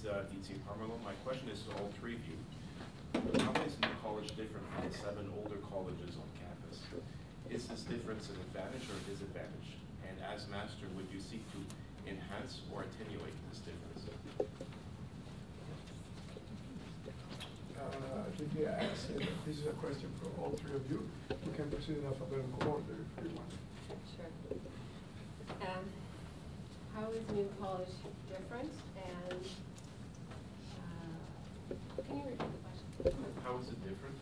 is E.T. Parmelo. My question is to all three of you. How is new college different from the 7 older colleges on campus? Is this difference an advantage or a disadvantage? And as master, would you seek to enhance or attenuate this difference? I think this is a question for all three of you. You can proceed in alphabetical order if you want. Sure. How is new college different? And can you repeat the question? How is it different?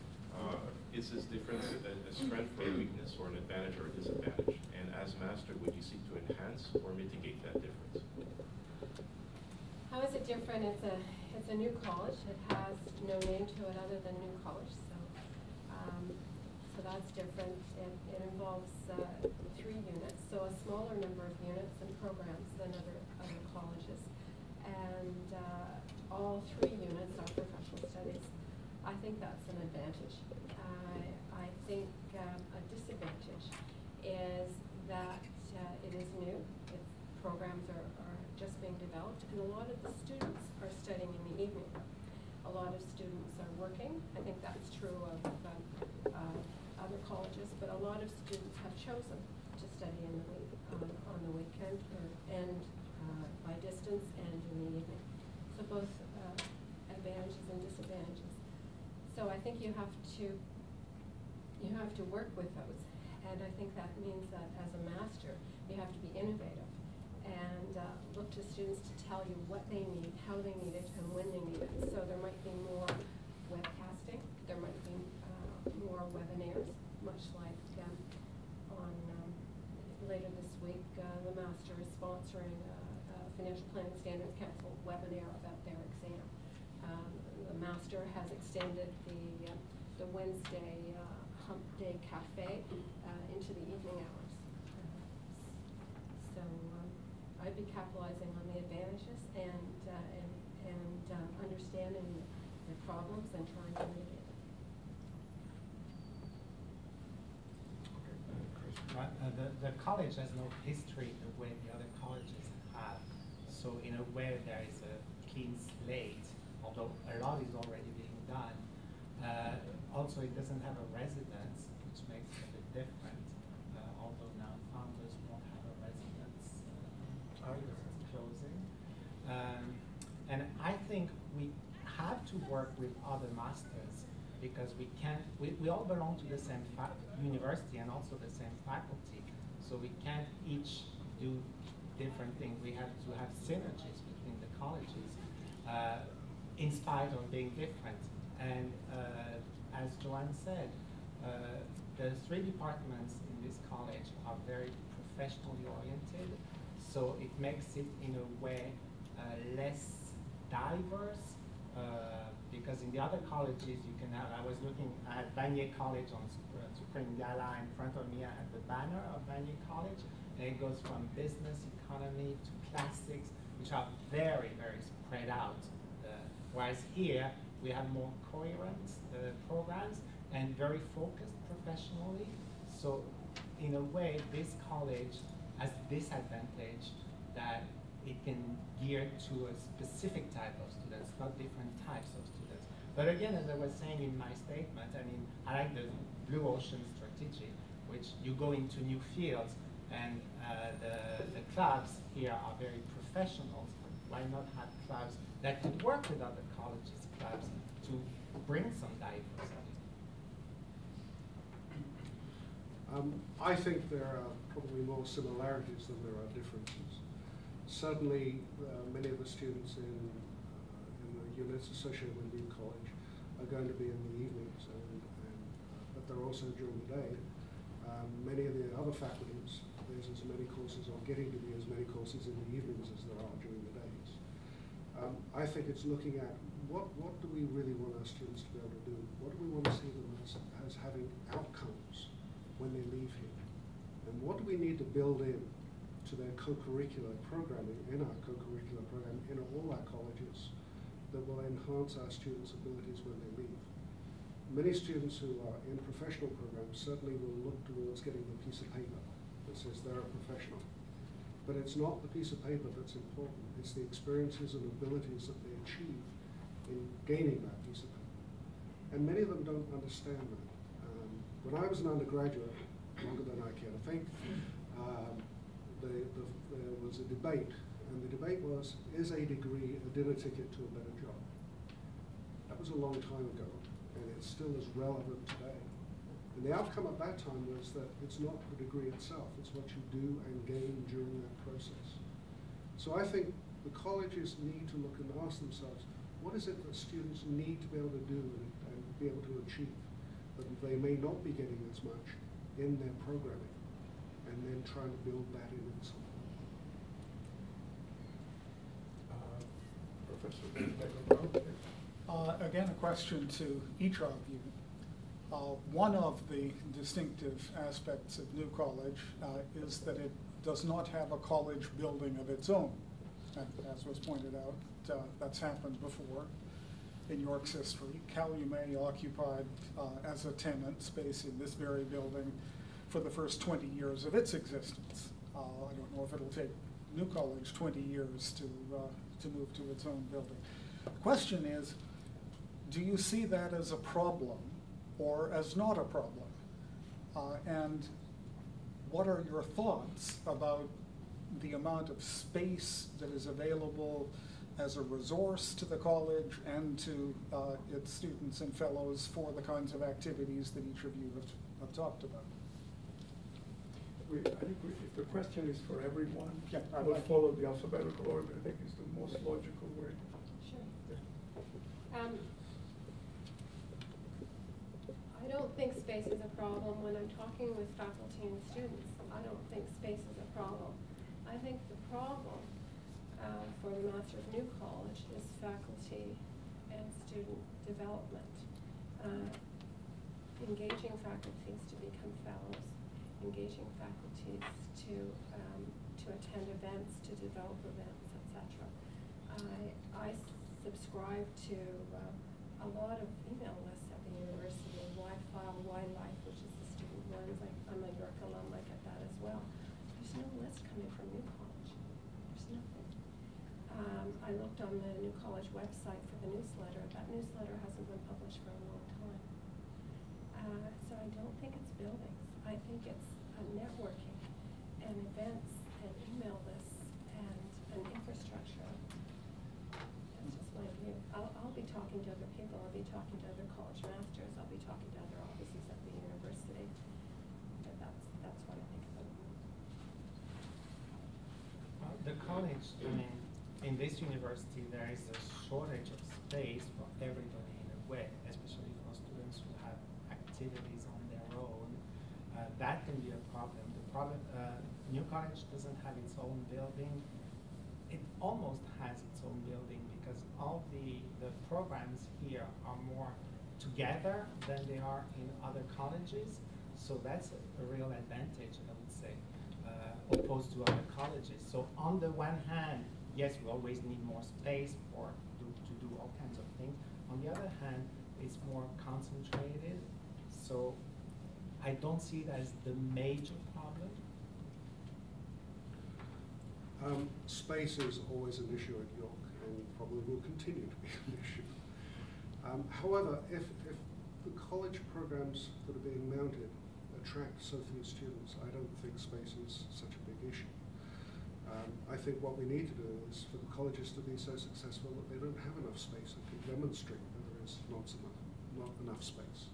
Is this difference a strength or a weakness, or an advantage or a disadvantage? And as master, would you seek to enhance or mitigate that difference? How is it different? It's a new college. It has no name to it other than new college. So that's different. It involves 3 units, so a smaller number of units and programs than other colleges. And all 3 units are professional studies. I think that's an advantage. I think a disadvantage is that it is new. Programs are just being developed, and a lot of the students are studying in the evening. A lot of students are working. I think that's true of other colleges, but a lot of students have chosen to study in the week, on the weekend, and by distance and in the evening. So both advantages and disadvantages. So I think you have to work with those, and I think that means that as a master, you have to be innovative and look to students to tell you what they need, how they need it, and when they need it. So there might be more webcasting, there might be more webinars, much like on later this week, the master is sponsoring a Financial Planning Standards Council webinar about their exam. The master has extended the Wednesday Hump Day Cafe into the evening hours. So I'd be capitalizing on the advantages and understanding the problems and trying to mitigate them. The college has no history the way the other colleges have. So in a way there is a clean slate, although a lot is already being done. Also it doesn't have a residence, which makes it a bit different, although now founders won't have a residence because it's closing. And I think we have to work with other masters because we can't, we all belong to the same university and also the same faculty. So we can't each do different things. We have to have synergies between the colleges in spite of being different. And as Joanne said, the 3 departments in this college are very professionally oriented. So it makes it in a way less diverse because in the other colleges you can have, I was looking at Vanier College on Supreme Gala in front of me. I have the banner of Vanier College, and it goes from business, economy to classics, which are very, very spread out. Whereas here we have more coherent programs and very focused professionally. So in a way, this college has this advantage that it can gear to a specific type of students, not different types of students. But again, as I was saying in my statement, I mean, I like the blue ocean strategy, which you go into new fields, and the clubs here are very professional. Why not have clubs that could work with other colleges' clubs to bring some diversity? I think there are probably more similarities than there are differences. Certainly, many of the students in the units associated with New College are going to be in the evenings, but they're also during the day. Many of the other faculties, there's as many courses, or getting to be as many courses in the evenings as there are during the days. I think it's looking at what do we really want our students to be able to do? What do we want to see them as having outcomes when they leave here? And what do we need to build in to their co-curricular programming, in our co-curricular program, in all our colleges, that will enhance our students' abilities when they leave. Many students who are in professional programs certainly will look towards getting the piece of paper that says they're a professional. But it's not the piece of paper that's important. It's the experiences and abilities that they achieve in gaining that piece of paper. And many of them don't understand that. When I was an undergraduate, longer than I care to think, there was a debate, and the debate was, is a degree a dinner ticket to a better job? That was a long time ago, and it's still as relevant today. And the outcome at that time was that it's not the degree itself, it's what you do and gain during that process. So I think the colleges need to look and ask themselves, what is it that students need to be able to do and be able to achieve that they may not be getting as much in their programming, and then trying to build that in some Professor Brown? Again, a question to each of you. One of the distinctive aspects of New College is that it does not have a college building of its own. As was pointed out, that's happened before in York's history. Calumet occupied as a tenant space in this very building for the first 20 years of its existence. I don't know if it'll take New College 20 years to move to its own building. The question is, do you see that as a problem or as not a problem? And what are your thoughts about the amount of space that is available as a resource to the college and to its students and fellows for the kinds of activities that each of you have talked about? I think if the question is for everyone, Yeah, I will follow the alphabetical order. I think it's the most logical way. Sure. Yeah. I don't think space is a problem. When I'm talking with faculty and students, I don't think space is a problem. I think the problem for the Master of New College is faculty and student development. Engaging faculties to become fellows, engaging faculties to attend events, to develop events, etc. I subscribe to a lot of email lists at the university, Why File, Why Life, which is the student ones. I'm a York alum, I get that as well. There's no list coming from New College. There's nothing. I looked on the New College website for the newsletter. That newsletter hasn't been published for a long time. So I don't think it's buildings. I think it's networking and events and email lists and an infrastructure. That's just my view. I'll be talking to other people. I'll be talking to other college masters. I'll be talking to other offices at the university. But that's what I think about it. The college, I mean, in this university, there is a shortage of space for everybody in a way, especially for students who have activities on their own. That can be a problem. The problem, New College doesn't have its own building. It almost has its own building because all the programs here are more together than they are in other colleges. So that's a real advantage, I would say, opposed to other colleges. So on the one hand, yes, we always need more space to do all kinds of things. On the other hand, it's more concentrated. So I don't see it as the major problem. Space is always an issue at York and probably will continue to be an issue. However, if the college programs that are being mounted attract so few students, I don't think space is such a big issue. I think what we need to do is for the colleges to be so successful that they don't have enough space and can demonstrate that there is not enough space.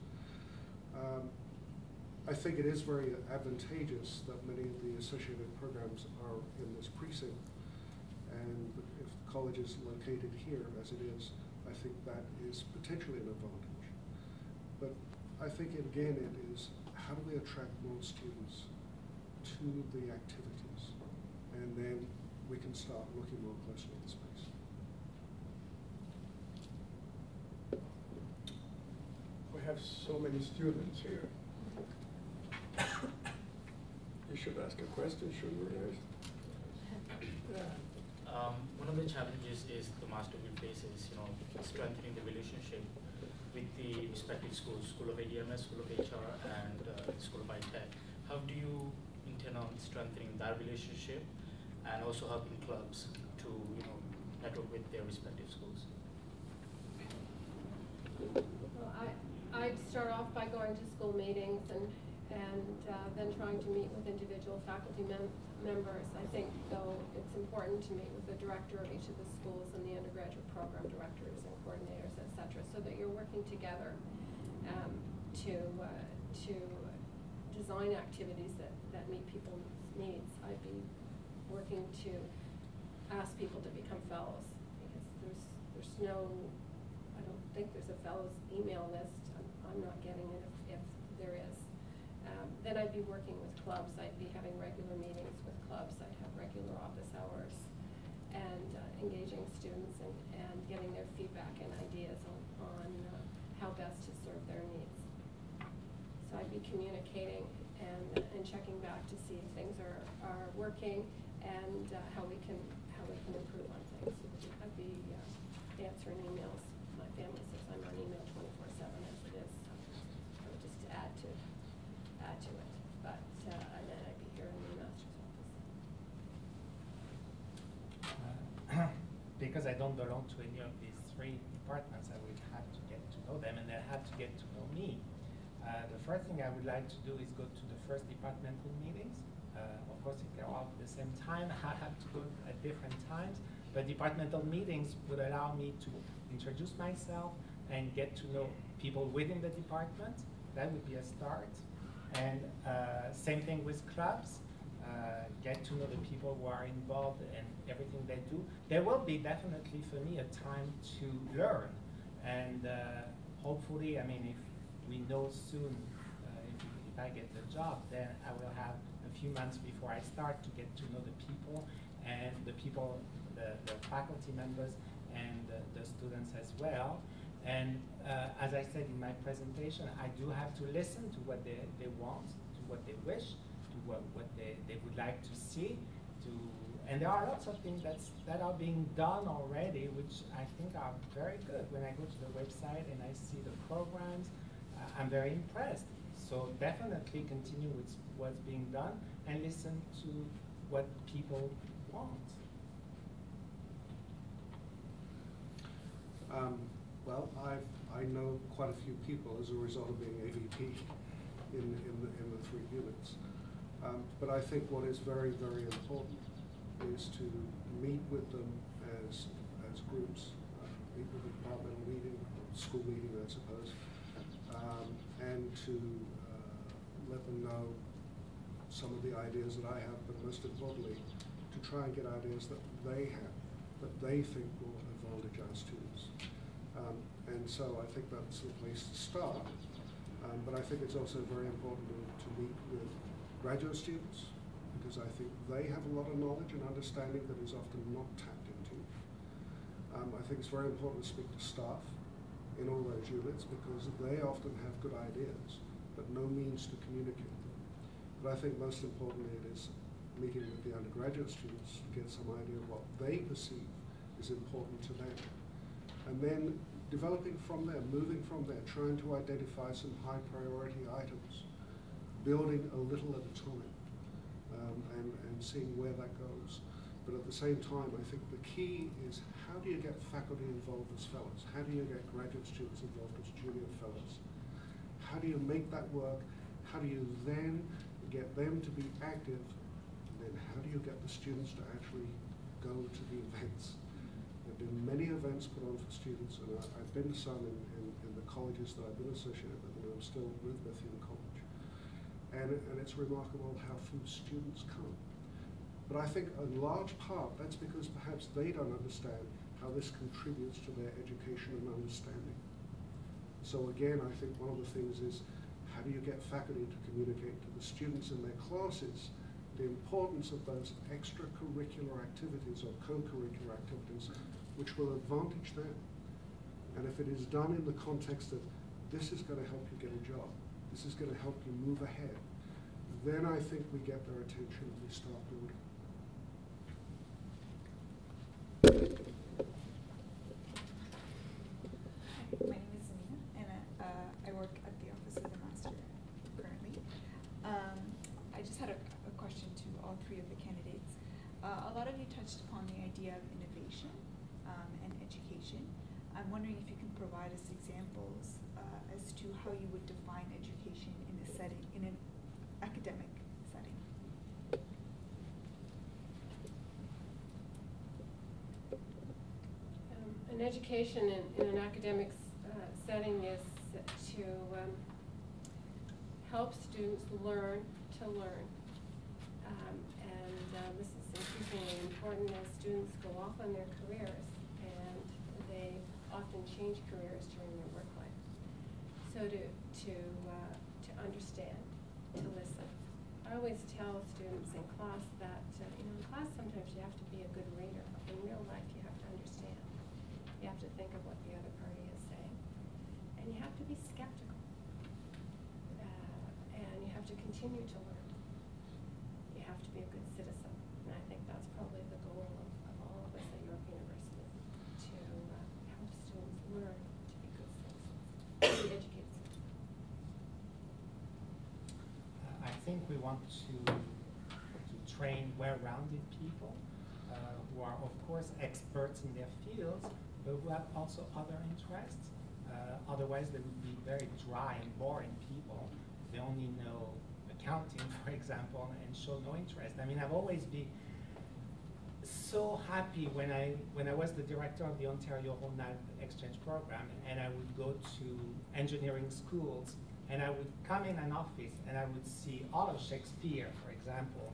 I think it is very advantageous that many of the associated programs are in this precinct, and if the college is located here as it is, I think that is potentially an advantage. But I think again it is how do we attract more students to the activities, and then we can start looking more closely at the space. We have so many students here. You should ask a question, shouldn't we, guys? Yeah. One of the challenges is the Master will faces, strengthening the relationship with the respective schools, School of ADMS, School of HR, and School of iTech. How do you intend on strengthening that relationship? and also helping clubs to network with their respective schools. Well, I'd start off by going to school meetings and then trying to meet with individual faculty members. I think, though, it's important to meet with the director of each of the schools and the undergraduate program directors and coordinators, et cetera, so that you're working together to design activities that meet people's needs. I'd be working to ask people to become fellows, because there's no, I don't think there's a fellows email list. I'm not getting it if there is. Then I'd be working with clubs. I'd be having regular meetings with clubs. I'd have regular office hours and engaging students and getting their feedback and ideas on how best to serve their needs. So I'd be communicating and checking back to see if things are working and how we can improve on things. I'd be answering emails. My family says I'm on email 24/7 as it is. So just to add to it. But and then I'd be here in the master's office. Because I don't belong to any of these three departments, I would have to get to know them, and they have to get to know me. The first thing I would like to do is go to the first departmental meetings. Of course, if they're all at the same time, I have to go at different times. But departmental meetings would allow me to introduce myself and get to know people within the department. That would be a start. And same thing with clubs. Get to know the people who are involved in everything they do. There will be definitely for me a time to learn. And hopefully, I mean, if we know soon, if I get the job, then I will have a few months before I start to get to know the people and the faculty members and the students as well. And as I said in my presentation, I do have to listen to what they want, to what they wish, to what they would like to see. And there are lots of things that are being done already, which I think are very good. When I go to the website and I see the programs, I'm very impressed. So definitely continue with what's being done and listen to what people want. Well, I know quite a few people as a result of being AVP in the three units. But I think what is very, very important is to meet with them as groups, meet with the departmental meeting, school meeting, I suppose, and to let them know some of the ideas that I have, but most importantly, to try and get ideas that they have, that they think will advantage our students. And so I think that's the place to start. But I think it's also very important to meet with graduate students, because I think they have a lot of knowledge and understanding that is often not tapped into. I think it's very important to speak to staff in all those units, because they often have good ideas, but no means to communicate them. But I think most importantly it is meeting with the undergraduate students to get some idea of what they perceive is important to them. And then developing from there, moving from there, trying to identify some high priority items, building a little at a time, and seeing where that goes. But at the same time, I think the key is, how do you get faculty involved as fellows? How do you get graduate students involved as junior fellows? How do you make that work? How do you then get them to be active? And then how do you get the students to actually go to the events? There have been many events put on for students, and I've been to some in the colleges that I've been associated with, and I'm still with Bethune College. And it's remarkable how few students come. But I think in large part, that's because perhaps they don't understand how this contributes to their education and understanding. So again, I think one of the things is, how do you get faculty to communicate to the students in their classes the importance of those extracurricular activities or co-curricular activities which will advantage them? And if it is done in the context of, this is going to help you get a job, this is going to help you move ahead, then I think we get their attention and we start building. Hi, my name is Zamina, and I work at the Office of the Master currently. I just had a question to all three of the candidates. a lot of you touched upon the idea of innovation and education. I'm wondering if you can provide us examples as to how you would define education in a setting, in an academic setting. An education in an academic setting is to help students learn to learn. And this is increasingly important as students go off on their careers, and they often change careers during their work life. So to understand, to listen. I always tell students in class that, in class sometimes you have to be a good reader. In real life you have to understand. You have to think of what the other party is saying. And you have to be skeptical. And you have to continue to learn. You have to be a good citizen. And I think that's probably the goal of all of us at York University, to help students learn to be good citizens, to be educated citizens. I think we want to train well-rounded people who are, of course, experts in their fields, but who have also other interests. Otherwise, they would be very dry and boring people. They only know accounting, for example, and show no interest. I mean, I've always been so happy when I was the director of the Ontario Home Night Exchange Program, and I would go to engineering schools, and I would come in an office, and I would see all of Shakespeare, for example,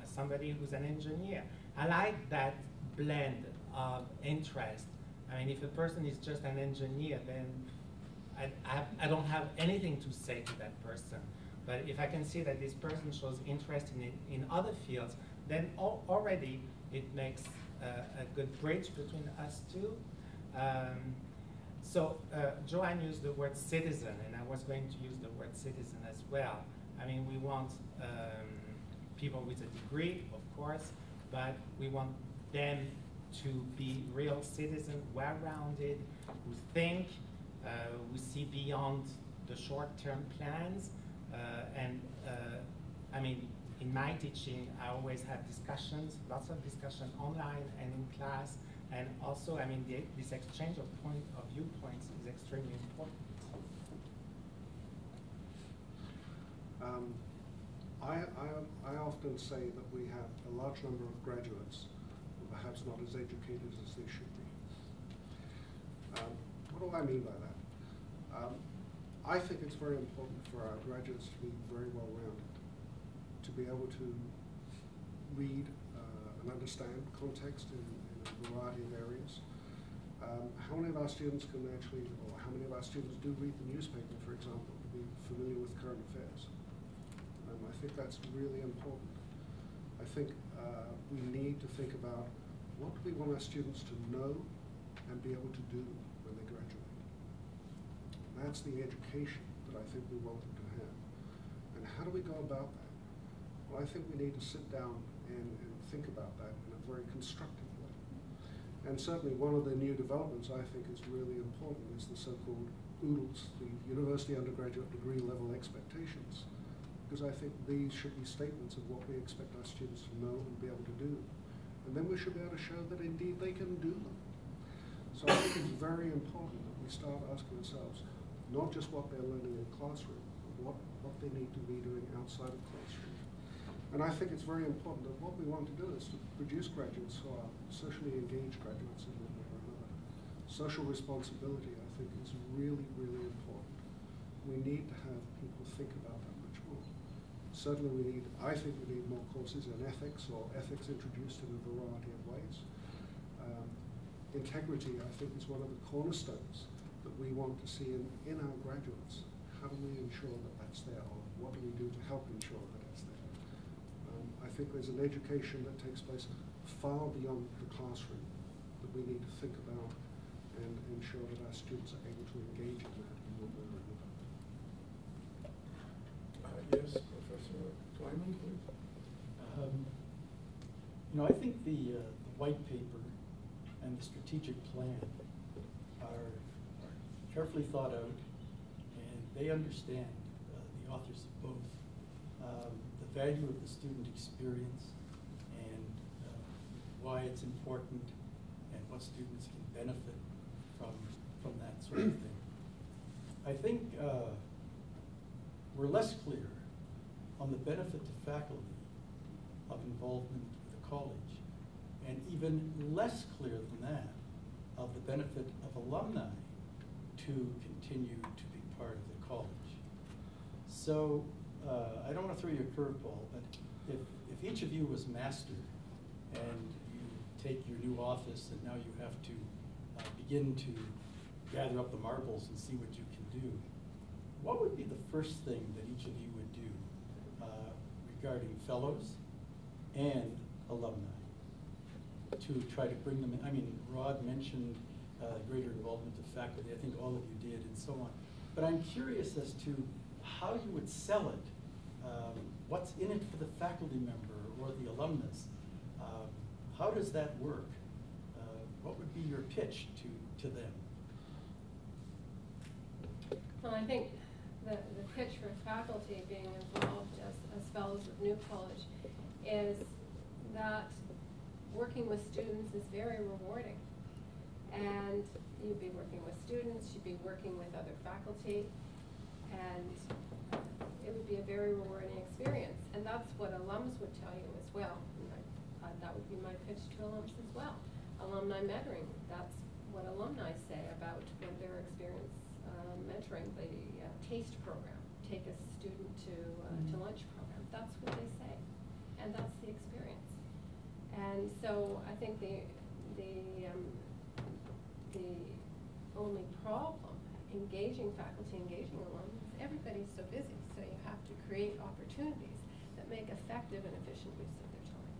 somebody who's an engineer. I like that blend of interest. I mean, if a person is just an engineer, then I don't have anything to say to that person. But if I can see that this person shows interest in other fields, then already it makes a good bridge between us two. So Joanne used the word citizen, and I was going to use the word citizen as well. I mean, we want people with a degree, of course, but we want them to be real citizens, well-rounded, who think, who see beyond the short-term plans. I mean, in my teaching, I always have discussions, lots of discussion online and in class. And also, I mean, this exchange of viewpoints is extremely important. I often say that we have a large number of graduates who are perhaps not as educated as they should be. What do I mean by that? I think it's very important for our graduates to be very well-rounded, to be able to read and understand context in a variety of areas. How many of our students can actually, or how many of our students do read the newspaper, for example, to be familiar with current affairs? I think that's really important. I think we need to think about what do we want our students to know and be able to do when they graduate. That's the education that I think we want them to have. And how do we go about that? Well, I think we need to sit down and think about that in a very constructive way. And certainly one of the new developments I think is really important is the so-called UDLs, the University Undergraduate Degree Level Expectations, because I think these should be statements of what we expect our students to know and be able to do. And then we should be able to show that indeed they can do them. So I think it's very important that we start asking ourselves not just what they're learning in the classroom, but what they need to be doing outside of the classroom. And I think it's very important that what we want to do is to produce graduates who are socially engaged graduates in one way or another. Social responsibility, I think, is really, really important. We need to have people think about that much more. Certainly I think we need more courses in ethics, or ethics introduced in a variety of ways. Integrity, I think, is one of the cornerstones that we want to see in our graduates. How do we ensure that that's there, or what do we do to help ensure that it's there? I think there's an education that takes place far beyond the classroom that we need to think about and ensure that our students are able to engage in that in one way or another. Yes, Professor Kleiman, please. I think the white paper and the strategic plan are carefully thought out, and they understand, the authors of both, the value of the student experience and why it's important and what students can benefit from that sort of thing. I think we're less clear on the benefit to faculty of involvement with the college, and even less clear than that of the benefit of alumni to continue to be part of the college. So I don't want to throw you a curveball, but if each of you was master and you take your new office and now you have to begin to gather up the marbles and see what you can do, what would be the first thing that each of you would do regarding fellows and alumni to try to bring them in? I mean, Rod mentioned greater involvement of faculty. I think all of you did, and so on. But I'm curious as to how you would sell it. What's in it for the faculty member or the alumnus? How does that work? What would be your pitch to them? Well, I think the pitch for faculty being involved as fellows of New College is that working with students is very rewarding. And you'd be working with students, you'd be working with other faculty, and it would be a very rewarding experience. And that's what alums would tell you as well. And that would be my pitch to alums as well. Alumni mentoring, that's what alumni say about what their experience mentoring the TASTE program, take a student to lunch program. That's what they say, and that's the experience. And so I think the only problem engaging faculty, engaging alums, is everybody's so busy, so you have to create opportunities that make effective and efficient use of their time.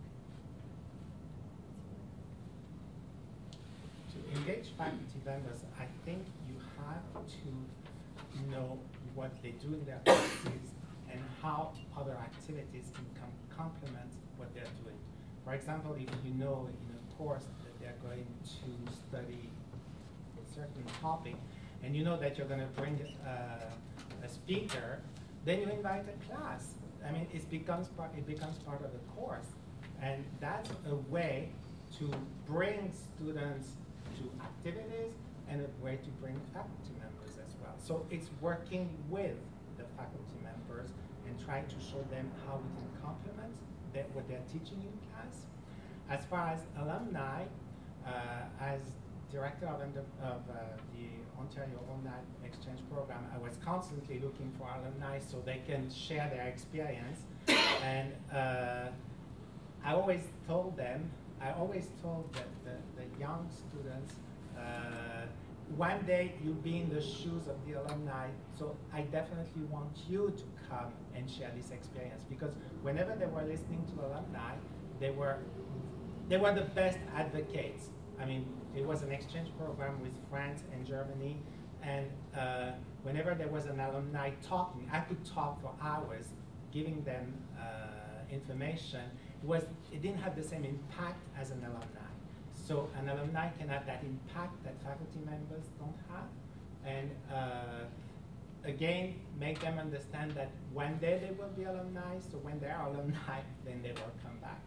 To engage faculty members, I think you have to know what they do in their courses and how other activities can complement what they're doing. For example, if you know in a course that they're going to study a certain topic, and you know that you're going to bring a speaker, then you invite a class. I mean, it becomes part of the course, and that's a way to bring students to activities and a way to bring faculty members as well. So it's working with the faculty members and trying to show them how we can complement what they're teaching in class. As far as alumni, as director of the Ontario Alumni Exchange Program, I was constantly looking for alumni so they can share their experience. And I always told that the young students, one day you'll be in the shoes of the alumni, so I definitely want you to come and share this experience, because whenever they were listening to alumni, they were the best advocates. I mean, it was an exchange program with France and Germany, and whenever there was an alumni talking, I could talk for hours, giving them information. It didn't have the same impact as an alumni. So an alumni can have that impact that faculty members don't have, and again, make them understand that one day they will be alumni, so when they are alumni, then they will come back.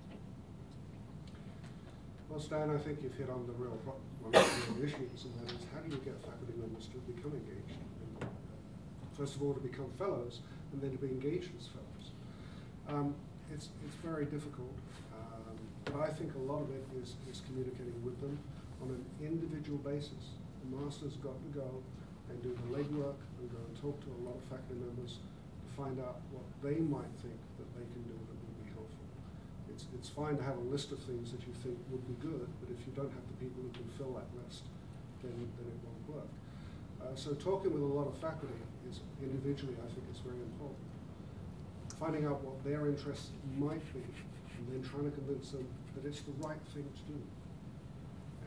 Well, Stan, I think you've hit on one of the real issues, and that is how do you get faculty members to become engaged? And, first of all, to become fellows, and then to be engaged as fellows. It's very difficult, but I think a lot of it is communicating with them on an individual basis. The master's got to go and do the legwork and go and talk to a lot of faculty members to find out what they might think that they can do that would be helpful. It's fine to have a list of things that you think would be good, but if you don't have the people who can fill that list, then it won't work. So talking with a lot of faculty is individually, I think, is very important. Finding out what their interests might be, and then trying to convince them that it's the right thing to do.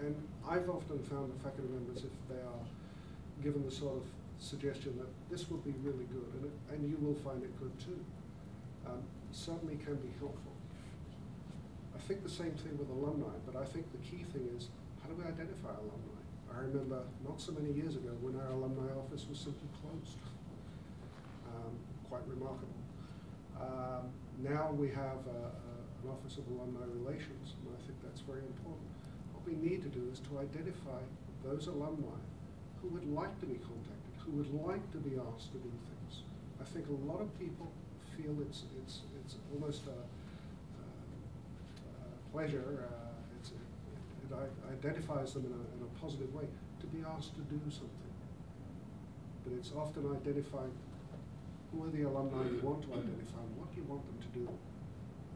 And I've often found that faculty members, if they are given the sort of suggestion that this would be really good, and you will find it good too, certainly can be helpful. I think the same thing with alumni, but I think the key thing is, how do we identify alumni? I remember not so many years ago when our alumni office was simply closed. Quite remarkable. Now we have a an Office of Alumni Relations, and I think that's very important. What we need to do is to identify those alumni who would like to be contacted, who would like to be asked to do things. I think a lot of people feel it's almost a pleasure. It identifies them in a positive way to be asked to do something. But it's often identifying who are the alumni you want to identify, and what do you want them to do,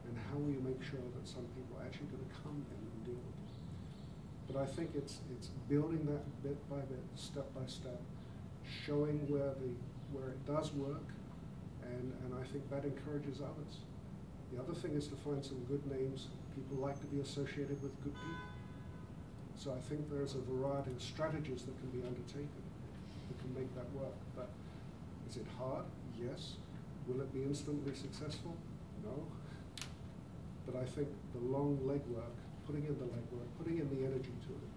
and how will you make sure that some people are actually going to come in and deal with it. But I think it's building that bit by bit, step by step, showing where it does work, and I think that encourages others. The other thing is to find some good names. People like to be associated with good people. So I think there's a variety of strategies that can be undertaken that can make that work. But is it hard? Yes. Will it be instantly successful? No. But I think the long legwork, putting in the legwork, putting in the energy to it,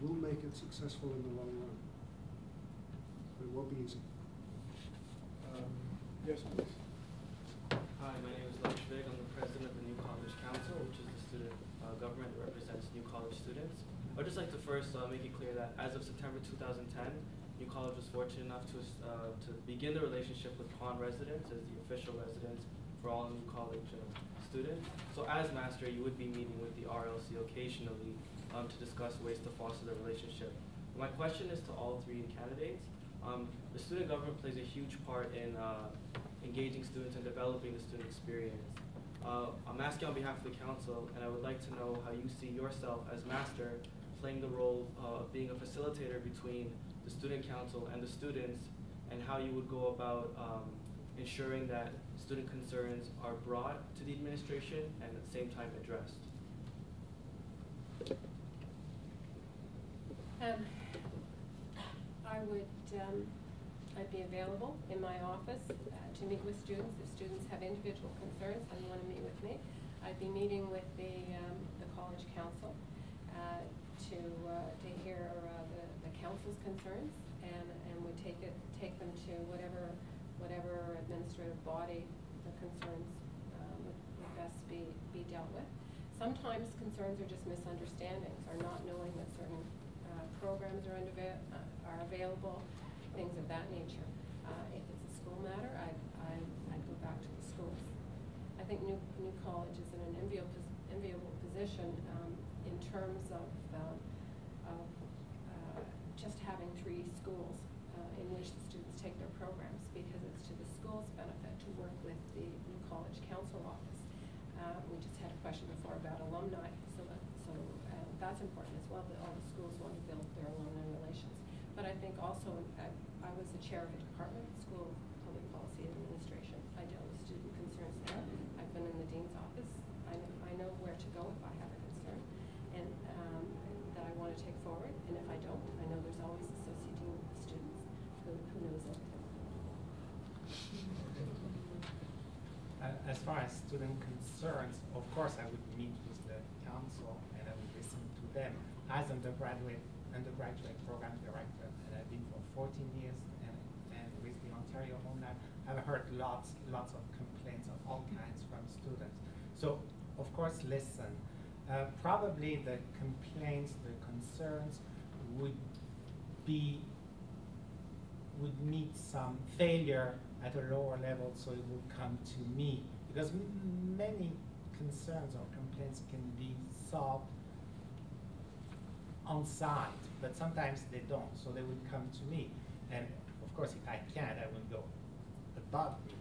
will make it successful in the long run. But it won't be easy. Yes, please. Hi, my name is Lakshvig. I'm the president of the New College Council, which is the student government that represents new college students. I'd just like to first make it clear that as of September 2010, New College was fortunate enough to begin the relationship with Pond residents as the official residents for all New College students. So as master, you would be meeting with the RLC occasionally to discuss ways to foster the relationship. My question is to all three candidates. The student government plays a huge part in engaging students and developing the student experience. I'm asking on behalf of the council, and I would like to know how you see yourself as master playing the role of being a facilitator between the student council and the students, and how you would go about ensuring that student concerns are brought to the administration and at the same time addressed. I'd be available in my office to meet with students. If students have individual concerns and want to meet with me, I'd be meeting with the college council to hear the council's concerns, and would take them to whatever administrative body the concerns would best be dealt with. Sometimes concerns are just misunderstandings, or not knowing that certain programs are available, things of that nature. If it's a school matter, I'd go back to the schools. I think New College is in an enviable position in terms of just having 3 schools in which the students take their programs, because it's to the school's benefit to work with the New College Council office. We just had a question before about alumni, so that's important as well, that all the schools want to build their alumni relations. But I think also, I was the chair of a department, School Public Policy and Administration. I dealt with student concerns there. I've been in the dean's office. I know where to go if I have a concern, and that I want to take forward. And if I don't, I know there's always associate dean of students who knows everything. As far as student concerns, of course I would meet with the council and I would listen to them. As undergraduate program director, and I've been for 14 years, and with the Ontario Alumni, I've heard lots of complaints of all kinds from students. So of course listen. Probably the complaints, the concerns would meet some failure at a lower level, so it will come to me, because many concerns or complaints can be solved on site, but sometimes they don't, so they would come to me. And of course, if I can't, I will go above me.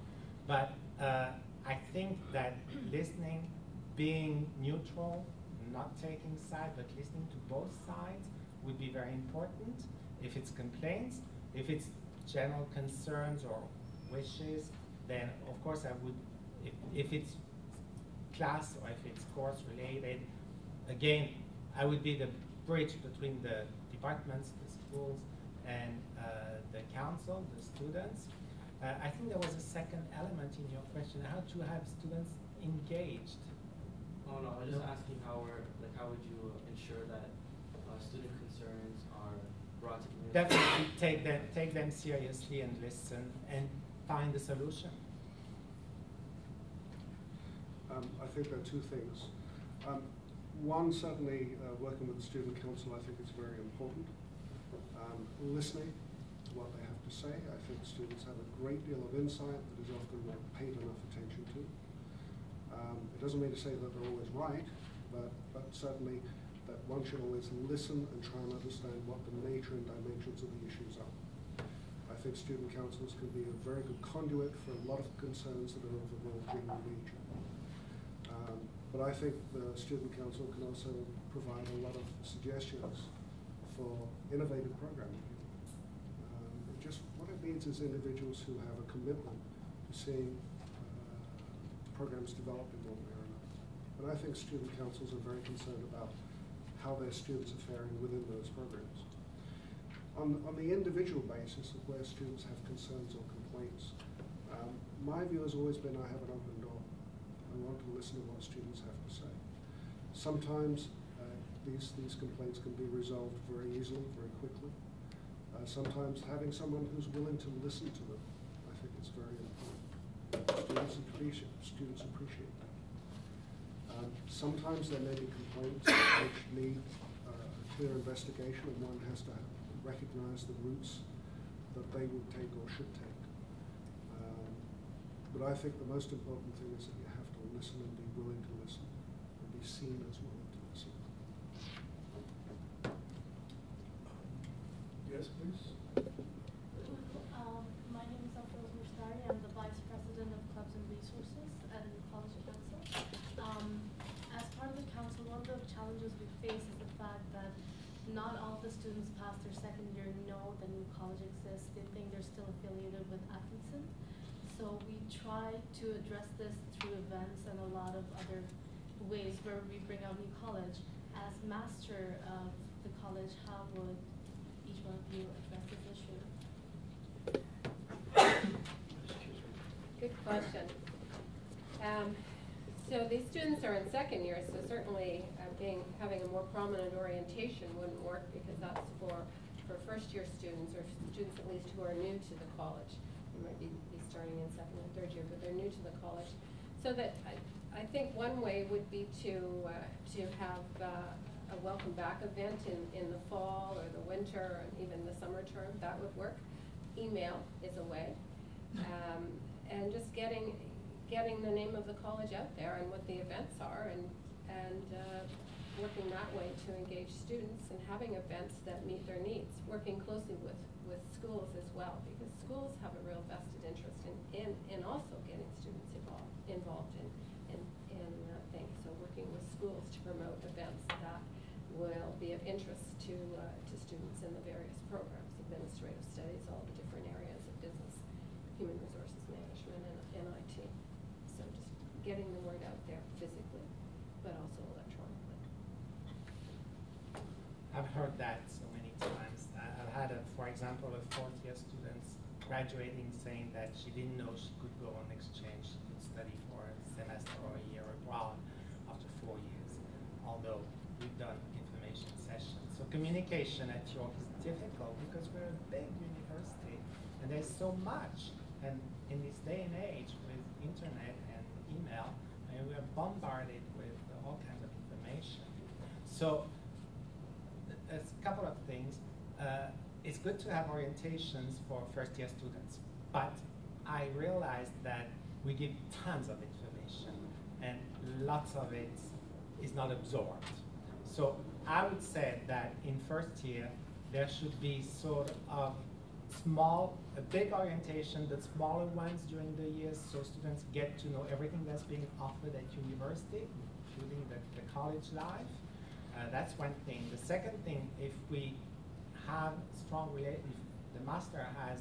But I think that listening, being neutral, not taking sides, but listening to both sides would be very important. If it's complaints, if it's general concerns or wishes, then of course I would, if it's class or if it's course related, again, I would be the bridge between the departments, the schools, and the council, the students. I think there was a second element in your question, how to have students engaged. Oh no, I was just asking how would you ensure that student concerns are brought to the Definitely take them seriously and listen and find a solution. I think there are two things. One, certainly working with the student council, I think is very important. Listening to what they have to say. I think students have a great deal of insight that is often not paid enough attention to. It doesn't mean to say that they're always right, but certainly that one should always listen and try and understand what the nature and dimensions of the issues are. I think student councils can be a very good conduit for a lot of concerns that are of a more general nature. But I think the student council can also provide a lot of suggestions for innovative programming. Just what it needs is individuals who have a commitment to seeing programs developed in one way or another. And I think student councils are very concerned about how their students are faring within those programs. On the individual basis of where students have concerns or complaints, my view has always been I have an open door. I want to listen to what students have to say. Sometimes these complaints can be resolved very easily, very quickly. Sometimes having someone who's willing to listen to them, I think is very important. Students appreciate that. Sometimes there may be complaints which need a clear investigation, and one has to recognize the routes that they would take or should take. But I think the most important thing is that you have to listen and be willing to listen, and be seen as willing to listen. Yes, please. My name is Afroz Mushtari. I'm the Vice President of Clubs and Resources at the College Council. As part of the council, one of the challenges we face is the fact that not all the students past their second year know the new college exists. They think they're still affiliated with Atkinson. So we try to address this through events and a lot of other ways where we bring out new college. As master of the college, how would each one of you address this issue? Good question. So these students are in second year, so certainly having a more prominent orientation wouldn't work, because that's for first year students, or students at least who are new to the college. They might be starting in second and third year, but they're new to the college. So that I think one way would be to have a welcome back event in the fall or the winter and even the summer term. That would work. Email is a way, and just getting the name of the college out there and what the events are, and working that way to engage students and having events that meet their needs. Working closely with schools as well, because schools have a real vested interest in also getting students involved in things. So working with schools to promote events that will be of interest to students in the various programs, administrative studies, all the different areas of business, human resources management, and IT. So just getting the word out there physically, but also electronically. I've heard that so many times. I've had, for example, a fourth-year student graduating saying that she didn't know she could go on exchange, she could study for a semester or a year abroad after 4 years, although we've done information sessions. So communication at York is difficult because we're a big university and there's so much. And in this day and age with internet and email, we're bombarded with all kinds of information. So there's a couple of things. It's good to have orientations for first-year students, but I realized that we give tons of information and lots of it is not absorbed. So I would say that in first year, there should be sort of a big orientation, the smaller ones during the years, so students get to know everything that's being offered at university, including the college life. That's one thing. The second thing, if we have strong if the master has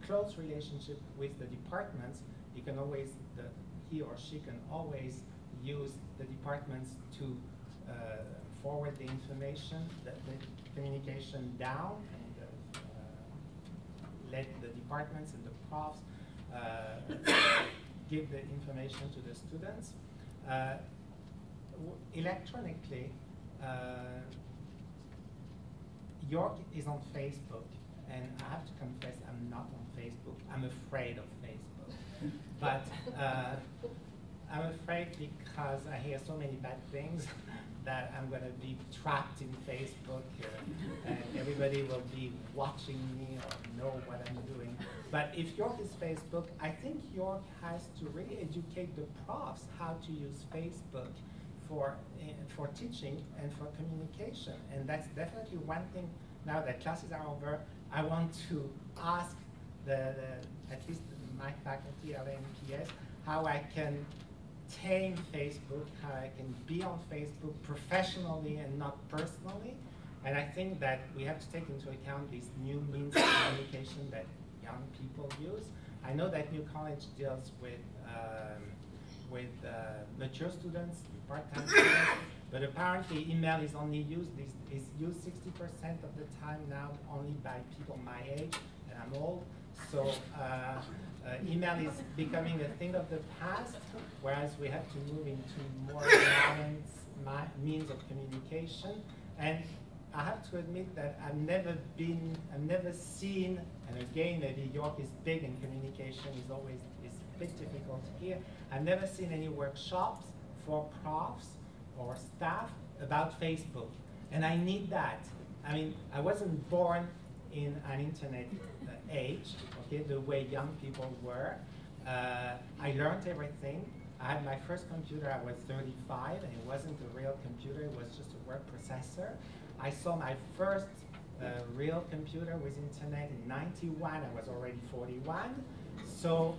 close relationship with the departments, he can always, he or she can always use the departments to forward the information, the communication down, and let the departments and the profs give the information to the students. Electronically, York is on Facebook, and I have to confess I'm not on Facebook. I'm afraid of Facebook. But I'm afraid because I hear so many bad things that I'm going to be trapped in Facebook and everybody will be watching me or know what I'm doing. But if York is Facebook, I think York has to really educate the profs how to use Facebook for teaching and for communication. And that's definitely one thing. Now that classes are over, I want to ask at least my faculty, LA&PS, how I can tame Facebook, how I can be on Facebook professionally and not personally. And I think that we have to take into account these new means of communication that young people use. I know that New College deals with mature students, part-time students, but apparently email is only used, is used 60% of the time now only by people my age, and I'm old. So email is becoming a thing of the past, whereas we have to move into more modern means of communication. And I have to admit that I've never seen, and again, maybe York is big and communication is a bit difficult here. I've never seen any workshops for profs or staff about Facebook, and I need that. I mean, I wasn't born in an internet age, okay, the way young people were. I learned everything. I had my first computer, I was 35, and it wasn't a real computer, it was just a word processor. I saw my first real computer with internet in '91, I was already 41. So,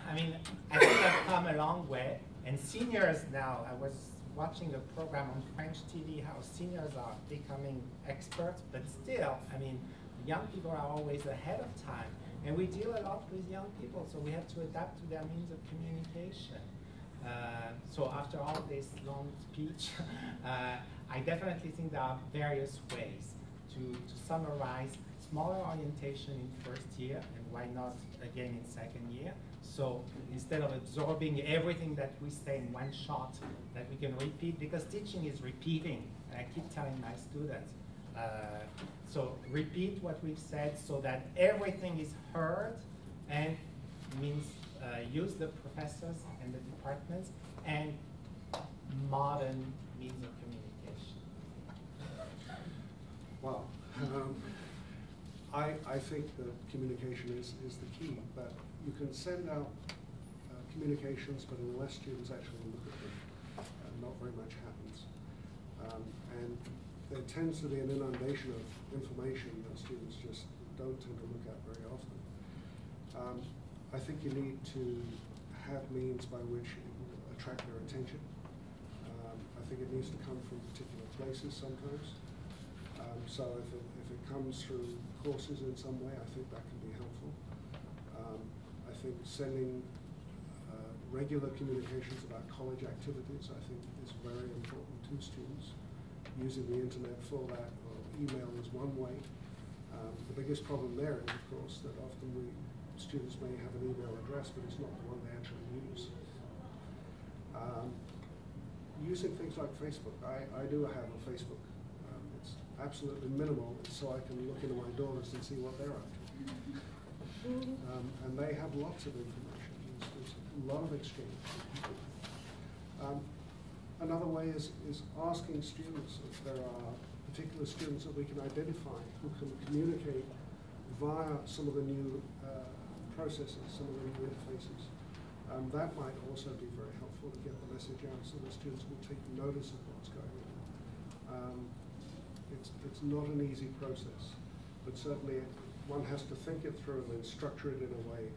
I mean, I think I've come a long way. And seniors now, I was watching a program on French TV, how seniors are becoming experts, but still, I mean, young people are always ahead of time. And we deal a lot with young people, so we have to adapt to their means of communication. So after all this long speech, I definitely think there are various ways to summarize smaller orientation in first year, and why not again in second year. So instead of absorbing everything that we say in one shot, that we can repeat, because teaching is repeating, and I keep telling my students, so repeat what we've said so that everything is heard, and means use the professors and the departments and modern means of communication. Wow. I think that communication is the key, but you can send out communications, but unless students actually look at them, not very much happens. And there tends to be an inundation of information that students just don't tend to look at very often. I think you need to have means by which it will attract their attention. I think it needs to come from particular places sometimes. So if it comes through courses in some way, I think that can be helpful. I think sending regular communications about college activities, I think, is very important to students. Using the internet for that, or email is one way. The biggest problem there is, of course, that often students may have an email address, but it's not the one they actually use. Using things like Facebook, I do have a Facebook. It's absolutely minimal, so I can look into my daughters and see what they're up to. And they have lots of information. There's a lot of exchange. Another way is asking students if there are particular students that we can identify who can communicate via some of the new processes, some of the new interfaces. That might also be very helpful to get the message out so that students will take notice of what's going on. It's not an easy process, but certainly one has to think it through and structure it in a way,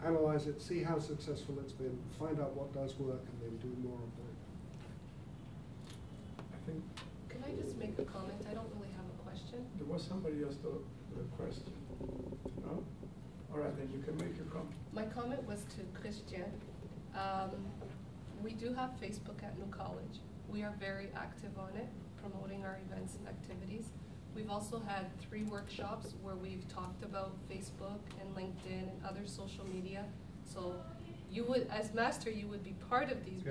analyze it, see how successful it's been, find out what does work, and then do more of that. I think. Can I just make a comment? I don't really have a question. There was somebody else with a question. No? All right, then you can make your comment. My comment was to Christian. We do have Facebook at New College. We are very active on it, promoting our events and activities. We've also had 3 workshops where we've talked about Facebook and LinkedIn and other social media. So you would, as master, you would be part of these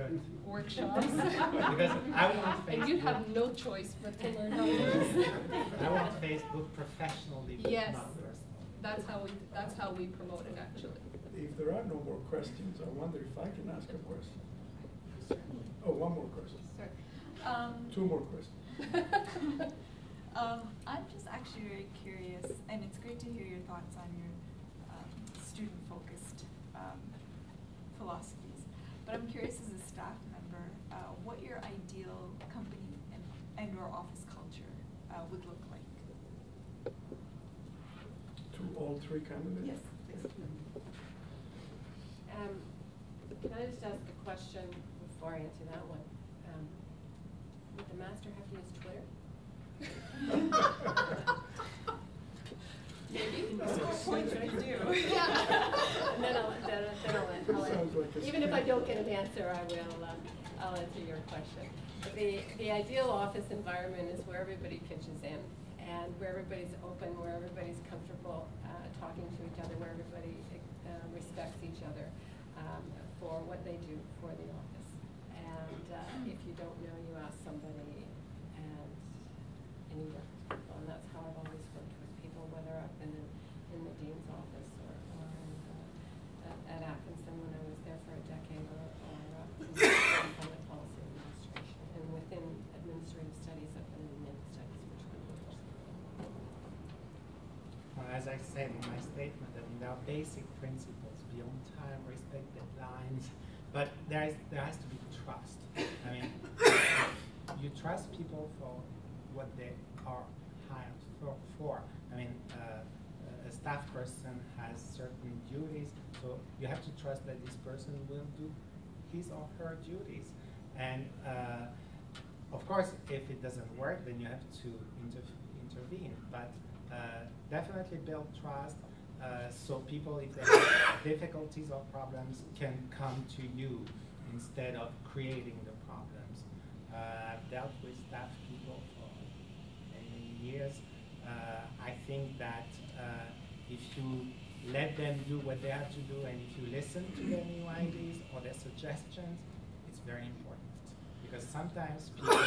workshops. Because I want Facebook. And you have no choice but to learn how to use it. I want Facebook professionally, but yes. not personally. That's how we promote it, actually. if there are no more questions, I wonder if I can ask a question. Certainly. Oh, one more question. Sorry. Two more questions. I'm just actually very curious, and it's great to hear your thoughts on your student-focused philosophies. But I'm curious as a staff member, what your ideal company and/or office culture would look like. To all three candidates? Yes, please. Can I just ask a question before I answer that one? Would the master have to use Twitter? Maybe. That's what points I do. And then I'll Sounds like a even if I scheme. don't get an answer, I'll answer your question. The ideal office environment is where everybody pitches in and where everybody's open, where everybody's comfortable talking to each other, where everybody respects each other for what they do for the office. And if you don't know, you ask somebody, and you work with people. And that's how I've always worked with people, whether I've been in the dean's office or at Atkinson when I was there for a decade, or in public policy administration. And within administrative studies, I've been in many studies, which one Well, as I said in my statement, I mean, there are basic principles: be on time, respect deadlines, but there has to be trust. I mean, you trust people for what they are hired for. I mean, a staff person has certain duties, so you have to trust that this person will do his or her duties. And of course, if it doesn't work, then you have to intervene. But definitely build trust, so people, if they have difficulties or problems, can come to you instead of creating the problems. I've dealt with staff people for many years. I think that if you let them do what they have to do, and if you listen to their new ideas or their suggestions, it's very important. Because sometimes people,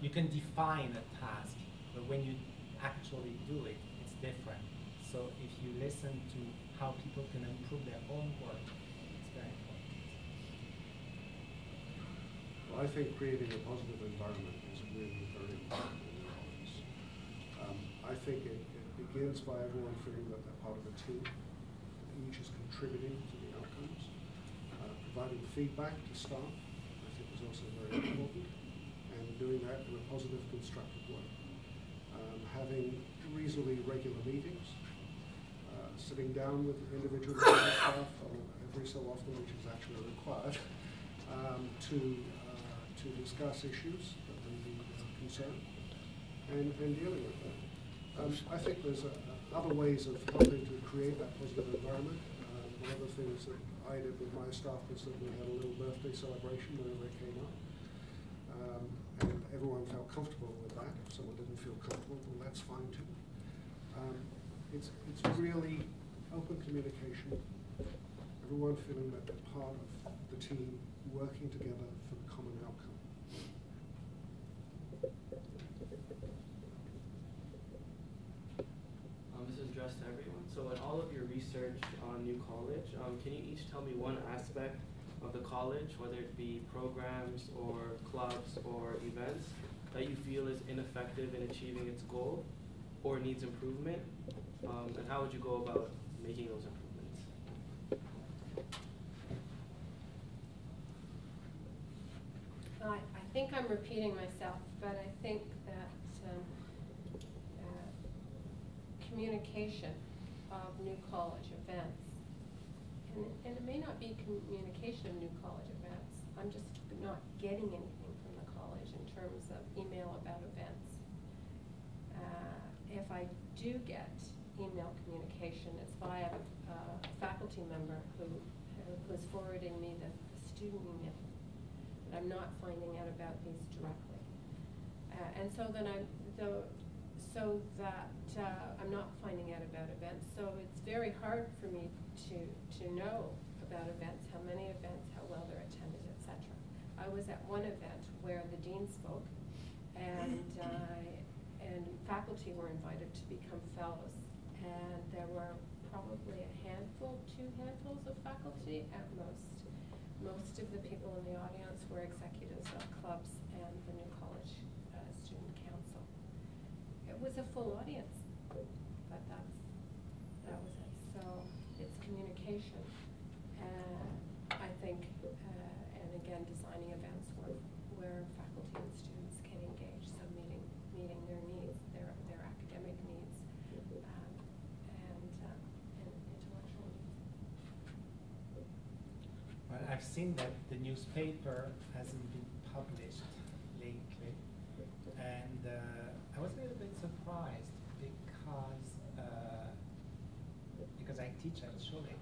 you can define a task, but when you actually do it, it's different. So if you listen to how people can improve their own work, it's very important. Well, I think creating a positive environment is really very important in the office. I think it begins by everyone feeling that they're part of a team, each is contributing to the outcomes. Providing feedback to staff, I think, is also very important, and doing that in a positive, constructive way. Having reasonably regular meetings, sitting down with individual members of staff every so often, which is actually required, to discuss issues that may be concerned, and dealing with them. I think there's other ways of helping to create that positive environment. One of the things that I did with my staff was that we had a little birthday celebration whenever it came up. And everyone felt comfortable with that. If someone didn't feel comfortable, well, that's fine too. It's really open communication, everyone feeling that they're part of the team, working together for the common outcome. This is addressed to everyone. So in all of your research on New College, can you each tell me one aspect of the college, whether it be programs or clubs or events, that you feel is ineffective in achieving its goal or needs improvement? And how would you go about making those improvements? I think I'm repeating myself, but I think that communication of New College events, and it may not be communication of New College events, I'm just not getting anything from the college in terms of email about events. If I do get email communication, it's via a faculty member who's forwarding me the student email. But I'm not finding out about these directly. And so then I'm not finding out about events. So it's very hard for me to know about events, how many events, how well they're attended, etc. I was at one event where the dean spoke, and faculty were invited to become fellows, and there were probably a handful, 2 handfuls of faculty at most. Most of the people in the audience were executives of clubs and the New College Student Council. It was a full audience, but that was it. So it's communication, I think, and again, designing events where faculty and students can engage, so meeting their needs, their academic needs, and intellectual needs. Well, I've seen that the newspaper hasn't been published lately, and I was a little bit surprised because I teach at Schulich.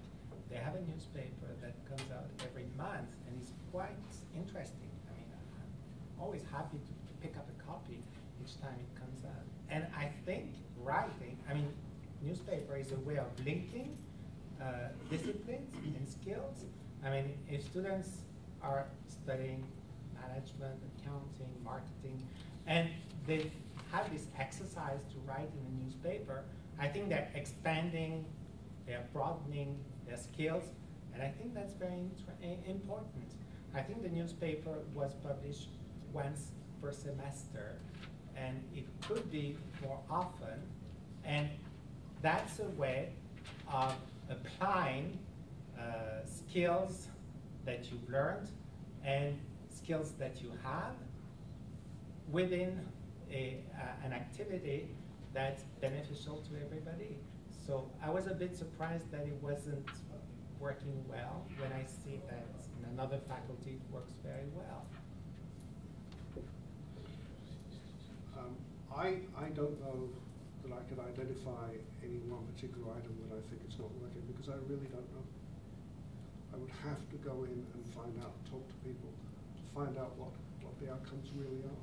They have a newspaper that comes out every month, and it's quite interesting. I mean, I'm always happy to pick up a copy each time it comes out. And I think writing, I mean, newspaper is a way of linking disciplines and skills. I mean, if students are studying management, accounting, marketing, and they have this exercise to write in a newspaper, I think they're expanding, they're broadening their skills, and I think that's very important. I think the newspaper was published once per semester, and it could be more often, and that's a way of applying skills that you've learned and skills that you have within an activity that's beneficial to everybody. So I was a bit surprised that it wasn't working well when I see that in another faculty it works very well. I don't know that I could identify any one particular item that I think is not working, because I really don't know. I would have to go in and find out, talk to people, to find out what the outcomes really are.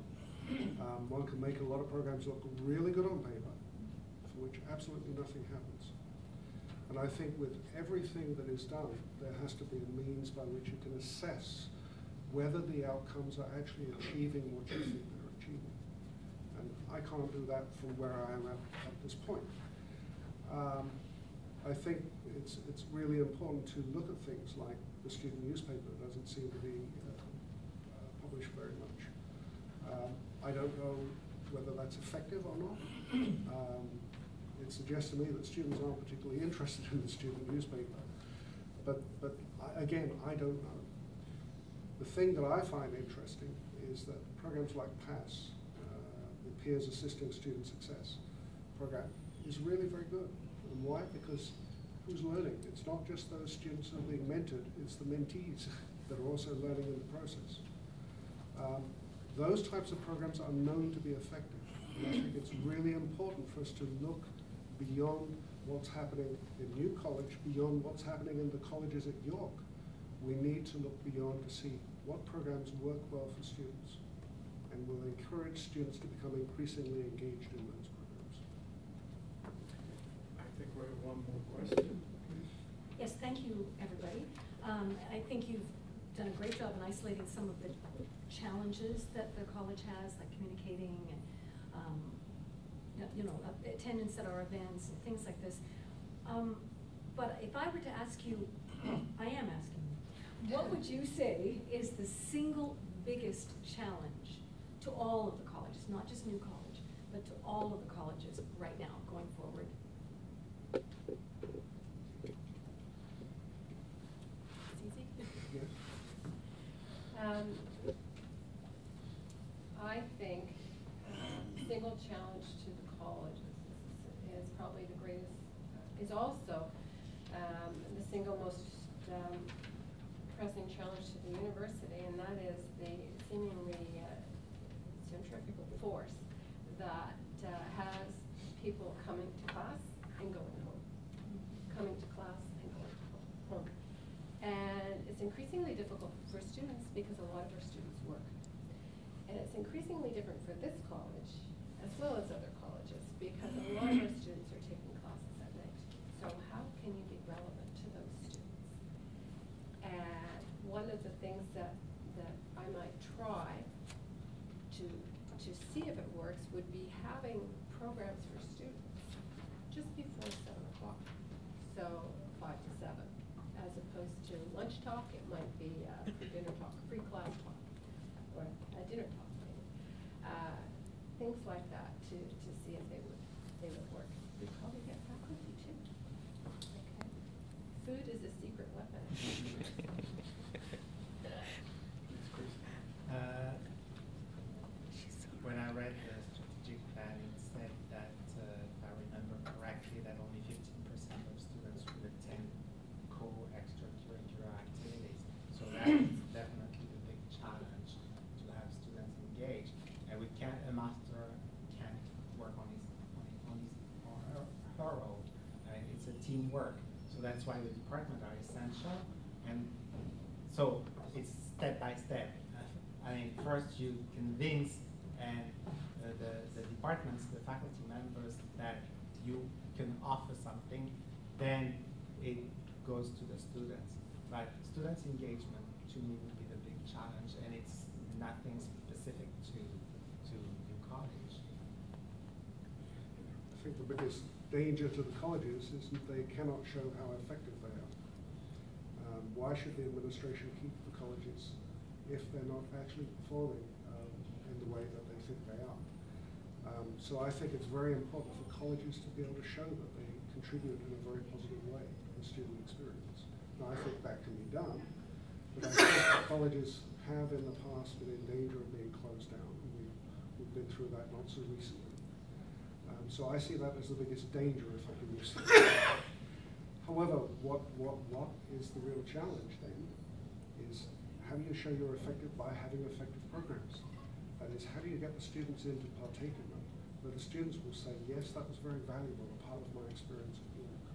One can make a lot of programs look really good on paper, for which absolutely nothing happens. And I think with everything that is done, there has to be a means by which you can assess whether the outcomes are actually achieving what you think they're achieving. And I can't do that from where I am at this point. I think it's really important to look at things like the student newspaper doesn't seem to be published very much. I don't know whether that's effective or not. It suggests to me that students aren't particularly interested in the student newspaper. But again, I don't know. The thing that I find interesting is that programs like PASS, the Peers Assisting Student Success program, is really very good. And why? Because who's learning? It's not just those students who are being mentored, it's the mentees that are also learning in the process. Those types of programs are known to be effective. And I think it's really important for us to look beyond what's happening in New College, beyond what's happening in the colleges at York. We need to look beyond to see what programs work well for students, and will encourage students to become increasingly engaged in those programs. I think we have one more question, please. Yes, thank you, everybody. I think you've done a great job in isolating some of the challenges that the college has, like communicating and attendance at our events and things like this. But if I were to ask you, I am asking you, what would you say is the single biggest challenge to all of the colleges, not just New College, but to all of the colleges right now going forward? It's easy. Yes. I think single challenge to the college is probably the greatest, is also the single most pressing challenge to the university, and that is the seemingly centrifugal force that has people coming to class and going home, coming to class and going home. And it's increasingly difficult for students because a lot of our students work. And it's increasingly different for this college, as well as other colleges, because a lot of our students are taking classes at night. So how can you be relevant to those students? And one of the things that I might try to see if it works would be having programs for students just before 7 o'clock. So so 5 to 7, as opposed to lunch talk, it might be dinner talk, pre-class talk, or a dinner talk maybe. Things like that to see if they would work. We probably get faculty too. Okay. Food is a secret weapon. When I read the strategic plan, it said that, if I remember correctly, that only 15% of students would attend co-extracurricular activities. So that is definitely the big challenge, to have students engaged. And we can't, a master can't work on his or her own. It's a teamwork. So that's why the departments are essential. And so it's step by step. I mean, first you convince the departments, the faculty members, that you can offer something, then it goes to the students. But students' engagement, to me, would be the big challenge, and it's nothing specific to New College. I think the biggest danger to the colleges is that they cannot show how effective they are. Why should the administration keep the colleges if they're not actually performing in the way that they think they are? So I think it's very important for colleges to be able to show that they contribute in a very positive way to the student experience. Now, I think that can be done, but I think that colleges have in the past been in danger of being closed down. We've been through that not so recently. So I see that as the biggest danger, if I can use that. However, what is the real challenge then is, how do you show you're effective by having effective programs? That is, how do you get the students in to partake in them, where the students will say, yes, that was very valuable, a part of my experience at work.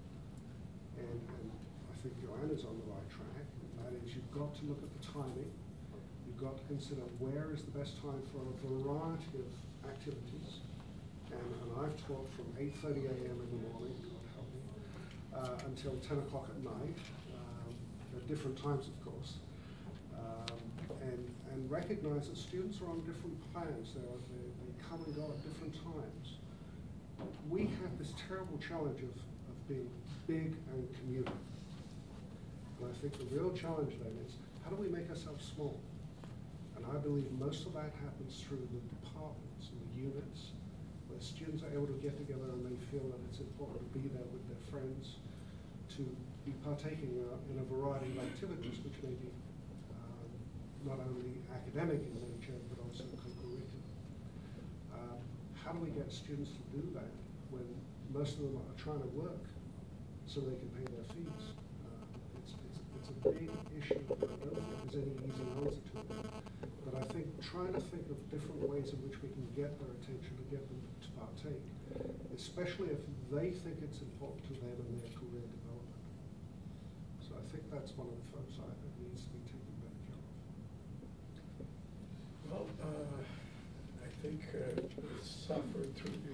And I think Joanne is on the right track. That is, you've got to look at the timing. You've got to consider where is the best time for a variety of activities. And I've taught from 8:30 a.m. in the morning, God help me, until 10 o'clock at night, at different times, of course. And recognize that students are on different plans. They come and go at different times. We have this terrible challenge of being big and communal. And I think the real challenge then is, how do we make ourselves small? And I believe most of that happens through the departments and the units, where students are able to get together and they feel that it's important to be there with their friends, to be partaking in a variety of activities which may be not only academic in nature, but also co-curricular. How do we get students to do that when most of them are trying to work so they can pay their fees? It's a big issue. I don't think there's any easy answer to it. But I think trying to think of different ways in which we can get their attention to get them to partake, especially if they think it's important to them and their career development. So I think that's one of the folks that needs to be taken better care of. Well, I think we suffered through the